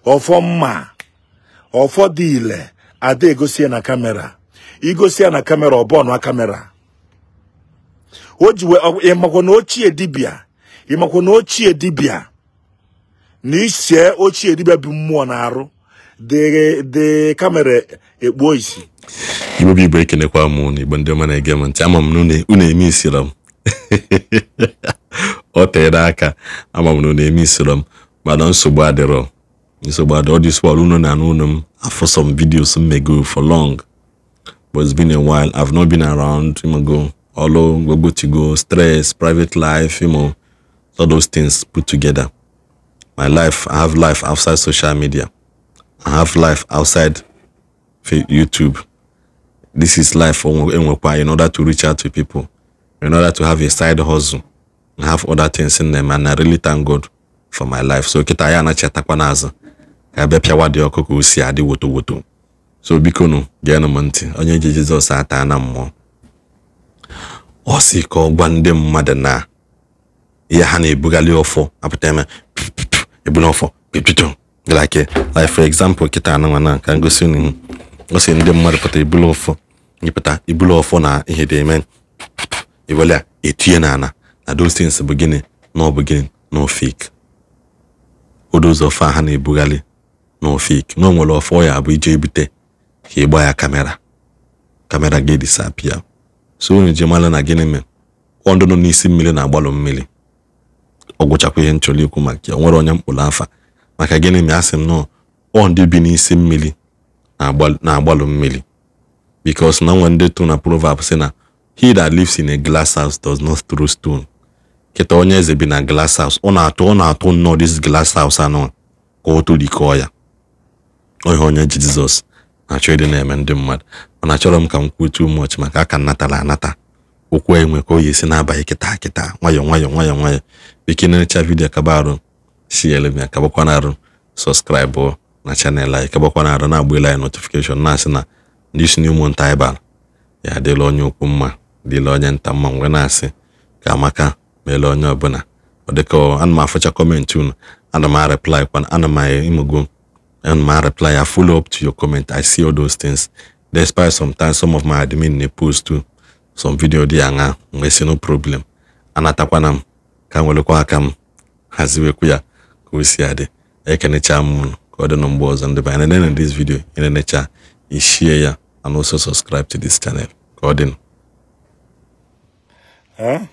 ọfọ mma ọfọ dị ile ada egosi na kamera igosi na kamera ọbọnụ a kamera o jiwe ịmakwa na ochie dibịa na ise ochie dibịa bụ mmụọ na arụ de kamera ekpuo isi Igbo bụ Igbo ekenekwa m na Igbo ndị ọma na-ege m ntị ama m na unu eme isiri m o tere aka ama m na unu eme isiri m mana nsogbu adịrọ all this while unu na unu m after some videos mmego for long but it's been a while. I've not been around go to go stress private life all those things put together. My life, I have life outside social media. I have life outside YouTube. This is life in order to reach out to people, in order to have a side hustle. I have other things in them, and I really thank God for my life. So kitaya na chetakwana piawa de okoko usi adi woto. So bikono gena manti onye Eze Jesus ata na mmụọ. O si ko gwa ndị mmadụ na ya ha na-ebugali ofo apụtame ebuna ofo like for example kita na ka ngosi ni o si ndị mmadụ pụta ebulu ofo nyepụta ebulu ofo na ihe dị eme iwele etie na those things beginning no fake. Those of ha na-ebugali no fake. No nwere ofo ya bụ ije ebute ka ịgba ya kamera gị disappear. So onye jemala na gịnị me ondo no n'isi mmiri na agbalụ mmiri ọgwụchakwa ihe nchọrọ ikwu maka nwere onye mkpụrụ afa maka gịnị me asị m no ndị bi n'isi mmiri na agbalụ mmiri because na nwe ndị tụ na proverb sị na he that lives in a glass house does not throw stone. Kịta Onye Eze bi na glass house ọ na-atụ nnọọ this glass house anọ ka o tụlikọọ ya onye Jesus na-achọ ịdị na-eme ndị mmadụ mana achọrọ m ka m kwuo too much maka aka nnatala anata okwu enwe ka o yi esi na-abaghị kịta nwayọ bikini necha video kabarụ share ya kabakwana arụ subscribe na channel anyị kabakwana arụ na-agbela notification na-asị na this new month Bible ya dịla onye okwu mma dịla onye nta mma ngwe na-asị ka amaka meele onye ọbụla ọ dịka ana m afụcha comment unu ana m reply kwana ana m imugo and my reply, I follow up to your comment. I see all those things. Despite sometimes some of my admin they post to some video there, we see no problem. And atakwanam can we look akam has we kuya kusiade. I can cham code numbers and the and then in this video in the nature is share and also subscribe to this channel. Gordon. Huh?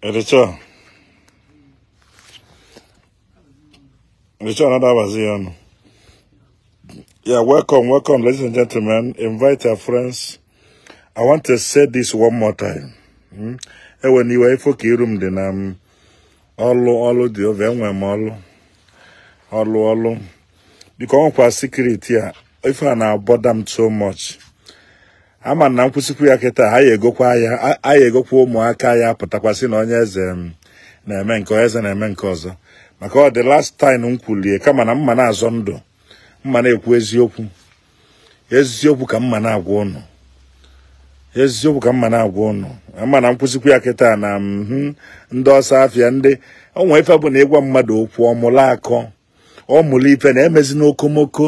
Editor. Yeah, welcome, ladies and gentlemen. Invite our friends. I want to say this one more time. When you were for Kirum, then all the over all because secret here. If I now bother so much, I'm an Nampusukuya Keta, I go kwaya, I go for Moakaya, Patakwasi, Onye Eze, na Menko, and Menkoza. Maka the last time unkulie kama na mma na azondo mma na ekwu eziokwu ka mma na agwa unu ama na nkwụsịkwu ya kịta na ndị ọsọ afịa ndị onwe ife bụ na ịgwa mmadụ okwu ọmụla akọ ọmụla ife na emezi n'okomoko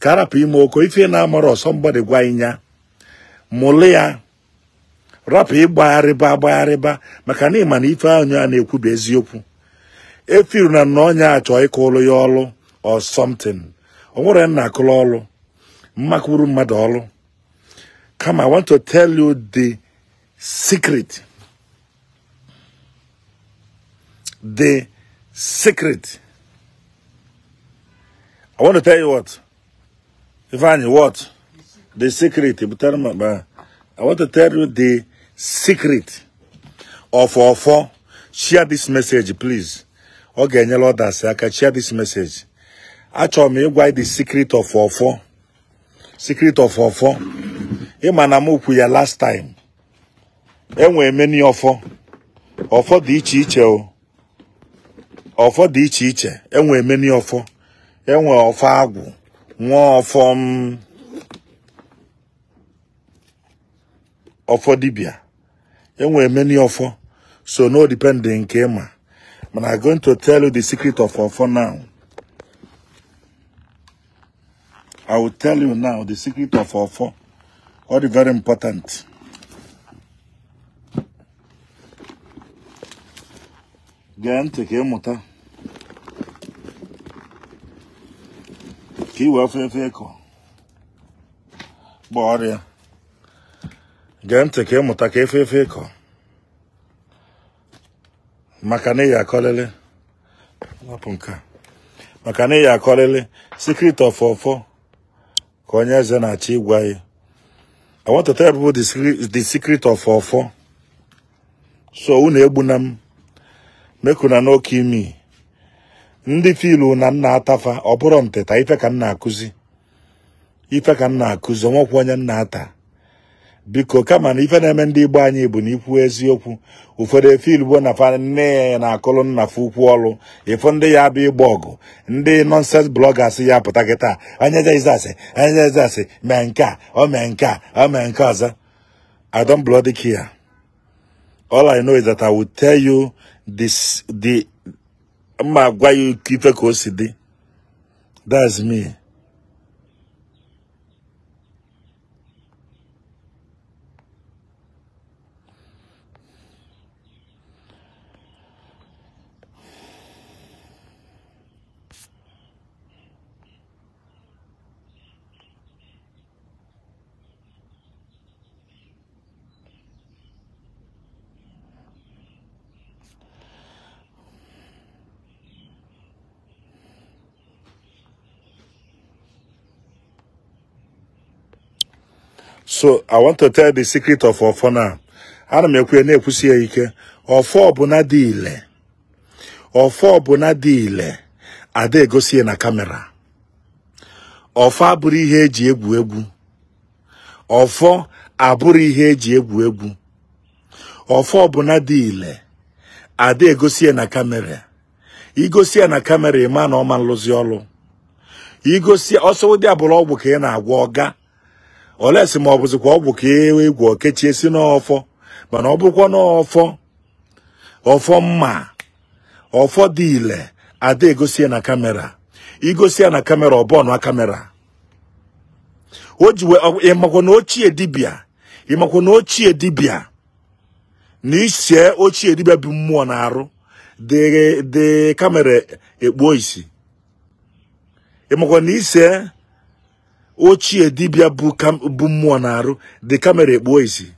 ka arapụ ime oko ife na-amara ọsọ mgbadị gwa inya mụlụ ya rapụ ịgbagharịba maka na ịma na ife onye a na-ekwu bụ eziokwu efiru na onye achọ ịkụlụ ya ọlụ or something o nwere nna akụlụ ọlụ mmakwuru mmadụ ọlụ come I want to tell you the secret I want to tell you what Ivani what the secret I want to tell you the secret of share this message please. Okay, Lord, I can share this message. Actually, why the secret of ofo? Secret of ofo. Imanamu ya last time. Enwe many ofo. Ofo di iche o. Ofo di iche. Enwe many ofo. Enwe ofo agwu. Nwa ofo dibia. Enwe many ofo. So no depending kema. But I'm going to tell you the secret of Ofo now. I will tell you now the secret of Ofo. All the very important. Gente que muta. Que wa fe ko. Boria. Gente que muta que fe ko. Makane ya kolele. Wapunka. Makane ya kolele. Secret of Ofo. Onye Eze na Igwayi. I want to tell people the secret of Ofo. So unu egbunam. Mekuna no kimi. Ndi filu na nna atafa. Oburo mteta. Ife ka nna akuzi. Ife ka nna akuzi. Omokwu onye nna ata. Biko kama na ife na-eme ndị Igbo anyị bụ na ikwu eziokwu. Ụfọdụ efilu bụ na fa nne na akụlụ nna fukwu ọlụ. Ifo ndị ya bụ ịgba ọgụ. Ndị nonsense bloggers ya pụta kịta. Onye Eze asị. Mee nke a. O mee nke a. O mee nke ọzọ. I don't bloody care. All I know is that I will tell you this, ma gwa you ife ka o si dị. That's me. So I want to tell the secret of Ofo now. Ana m ekwu na-ekwusi ike. Ofo ọbụna dị ile. Ofo ọbụna dị ile. Ada egosi na kamera. Ofo abụrụ ihe eji egwu egwu. Ofo abụrụ ihe eji egwu egwu. Ofo ọbụna dị ile. Ada egosi na kamera. Igosi na kamera ịma na ọma nlụzi ọlụ. Igosi ọsọ ụdị abụrụ ọgwụ ka ị na-agwọ ọga. Olesi ma ọbụzikwa ọgwụ ka egwu okechie si n'ọfọ. Mana ọ bụkwa n'ọfọ. Ọfọ mma. Ọfọ dị ile. Ada egosi na kamera. Igosi na kamera ọbọnụ a kamera. Ojiwe ịmakwa na ochie dibịa. Ịmakwa na ochie dibịa. Na ise ochie dibịa bụ mmụọ na-arụ. De kamera ekpuo isi. Ịmakwa na ise ochie dibịa bụ mmụọ na-arụ. De kamera ekpuo isi.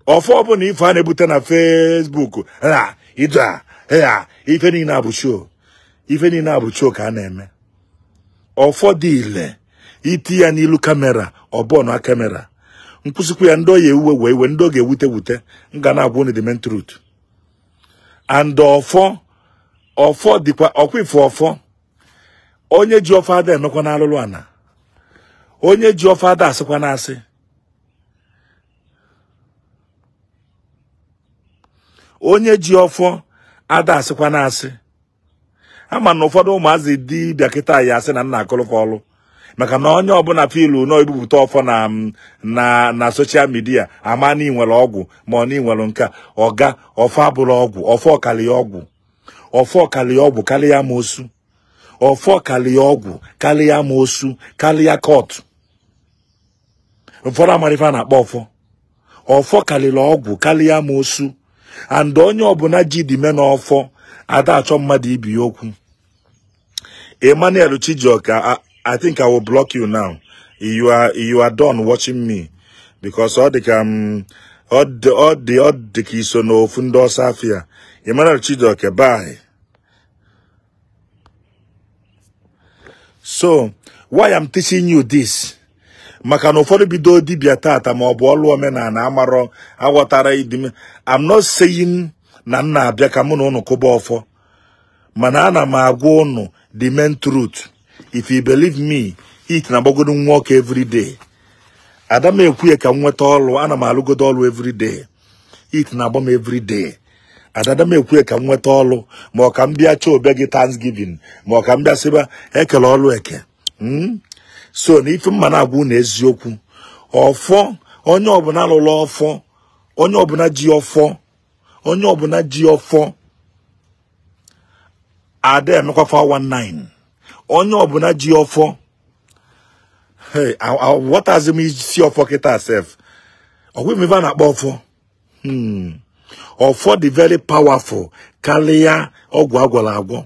Ofo bụ na ife a na-ebute na Facebook. Ife niile abụ show. Ife niile abụ show ka a na-eme. Ofo dị ile. Iti ya n'ilu kamera. Ọbọnụ a kamera. Nkwụsịkwu ya ndị oye uwe wee ndị oge ewute. Nga na-agwụ ni the main truth. And ofo dịkwa ọkwa ife ofo. Onye ji ofo ada emekwa na alụlụ ana. Onye ji ofo ada asịkwa na asị. Onye ji ofo ada asịkwa na asị. Ama na ụfọdụ ụmụazị dị bịa kịta ya asị na nna akụlụfa ọlụ. Maka na onye ọbụla filu na ebupụta ofo na social media ama na inwere ọgwụ ma ọ na inwere nka ọga ofo abụrụ ọgwụ ofo karịa ọgwụ. Ofo karịa ọgwụ karịa amosu. Ofo karịa ọgwụ karịa amosu karịa court. Ụfọdụ amarifa na-akpọ ofo. Ofo karịa ọgwụ karịa amosu. And onye ọbụla ji dime n'ọfọ ada achọ mmadụ ibi okwu. Emmanuel Chijioka, I think I will block you now. You are done watching me because all the kiso no fundo safia. Emmanuel Chijioka, bye. So why I'm teaching you this? Maka no ụfọdụ bido dibịa tata ma ọ bụ ọlụ omenala amarọ aghọtara idime. I'm not saying na nna abịa ka mụ na unu kụba ọfọ. Mana ana m agwa unu the main truth. If you believe me, it na gbagodo nwoke every day. Ada m ekwuye ka m nweta ọlụ, ana m alụgodo ọlụ every day. It na agba m every day. Ada m ekwuye ka m nweta ọlụ, ma ọ ka m bịa chọọ obe gị Thanksgiving, ma ọ ka m bịa sịba ekele ọlụ eke. So na ife mma na-agwụ na eziokwu. Ọfọ onye ọbụla lụrụ ọfọ, onye ọbụla ji ọfọ onye ọbụla ji ọfọ ada emekwa 419 onye ọbụla ji ọfọ hey what has me isi ọfọ kita self ogwe me va na akpọ ọfọ ọfọ dị very powerful karịa ọgwụ agwọla agwọ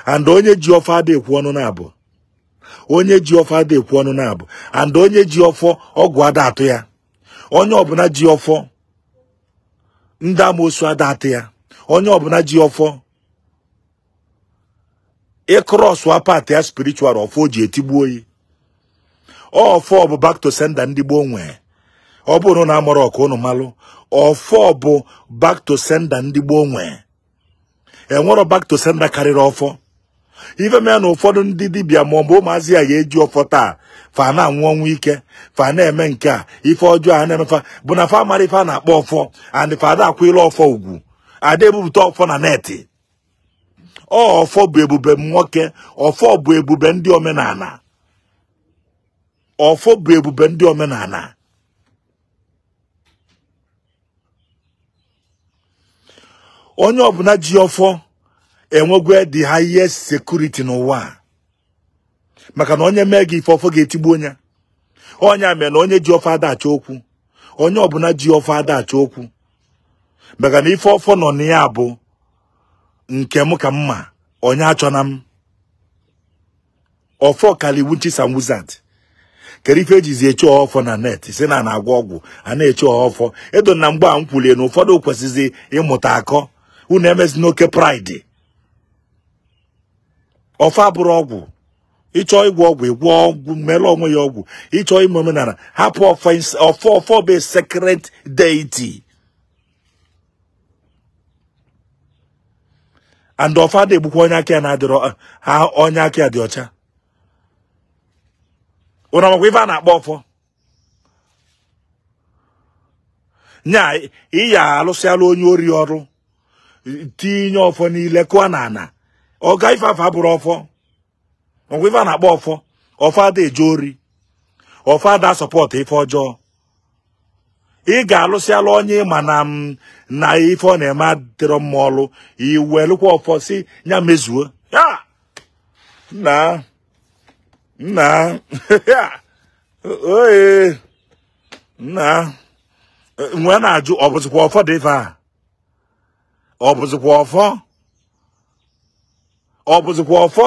and onye ji ọfọ ada ekwu ọnụ na-abụ onye ji ọfọ ada ekwu ọnụ na-abụ and onye ji ọfọ ọgwụ ada atụ ya onye ọbụla ji ọfọ ndị amosu ada atụ ya onye ọbụla ji ọfọ cross wa part ya spiritual ọfọ ji etigbu oyi ọfọ bụ back to sender ndị Igbo nwe ọ bụrụ na amụrụ ọkụ unu malụ ọfọ bụ back to sender ndị Igbo nwe enwero back to sender karịrị ọfọ ife mee na ụfọdụ ndị dibịa ma ọ bụ ụmụazị ya ga-eji ọfọ taa fa na-anwụ ọnwụ ike fa na-eme nke a ife ọjọọ a na-emefa bụ na fa mara ife a na-akpọ ọfọ and fa ada akwụ ile ọfọ ugwu ada ebupụta ọfọ na neti ọfọ bụ ebube nwoke ọfọ bụ ebube ndị omenala ọfọ bụ ebube ndị omenala onye ọbụla ji ọfọ enwegwe the highest security n'ụwa maka na onye mee gị ife ọfọ ga-etigbu onye mere na onye ji ọfọ ada achọ okwu onye ọbụla ji ọfọ ada achọ okwu maka na ife ọfọ nọ na ya bụ nke m ka mma onye achọna m ọfọ kaliwu chisam wizard kere ife ejizi eche ọfọ na net si na na-agwọ ọgwụ a na-eche ọfọ edo na mgbe a m kwulie na ụfọdụ kwesịzi ịmụta akọ unu emezi n'oke pride ọfọ abụrụ ọgwụ ịchọ ịgwọ ọgwụ ịgwọ ọgwụ mere onwe ya ọgwụ ịchọ ime omenala hapụ ọfọ bụ sacred deity and ọfọ ada egbukwa onye aka ya na-adịrọ ha onye aka ya dị ọcha ụra makwa ife a na-akpọ ọfọ nya ịya alụsịala onye ori ọrụ tinye ọfọ niile kụọ na ana ọga ife afọ abụrụ ọfọ makwa ife a na-akpọ ọfọ ọfọ ada eje ori ọfọ ada sọpọtụ ife ọjọọ ị ga-alụsịala onye ma na ife ọ na-eme adịrọ mma ọlụ iwelụkwa ọfọ si ya mezuo ya nna oye nna nwe na-ajụ ọ bụzikwa ọfọ dị ife a ọ bụzikwa ọfọ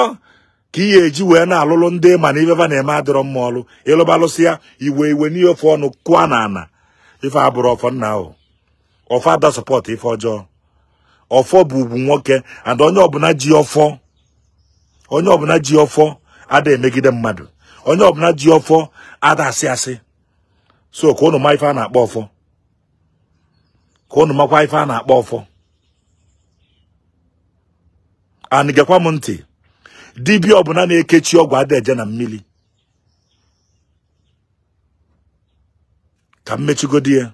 ka ị ga-eji wee na-alụlụ ndị ma na ife na-eme adịrọ mma ọlụ ịlụbalụsị ya iwe n'ihe ofe ọnụ kụọ na ana ife abụrụ ọfọ nna ahụ ọfọ ada sọpọtụ ife ọjọọ ọfọ bụ ugwu nwoke and onye ọbụla ji ọfọ ada emegide mmadụ onye ọbụla ji ọfọ ada asị asị so ka unu ma ife a na-akpọ ọfọ ka unu makwa ife a na-akpọ ọfọ and gekwa m ntị dibịa ọbụla na-ekechi ọgwụ ada eje na mmiri ka mmechigodi ya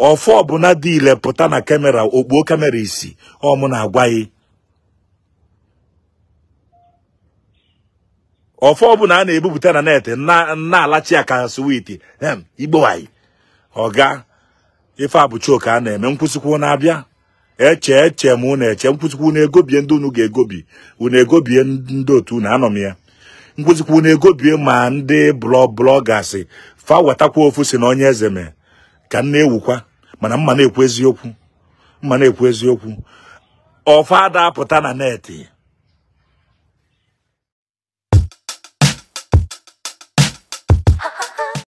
ọfọ ọbụla dị ile pụta na kamera okpuo kamera isi ọmụ na-agwa ya ọfọ ọbụla a na-ebupụta na net na-alachi ya ka switi Igbo anyị ọga ife abụchi ka a na-eme nkwụsịkwu na-abịa eche m na-eche nkwụsịkwu na-egobie ndị unu ga-egobi unu egobie ndị otu unu anọ m ya nkwụsịkwu na-egobie ma ndị blọgasị fa wetakwa ofu si na onye eze mee ka m na-ewukwa mana mma na-ekwu eziokwu ọfọ ada apụta na neti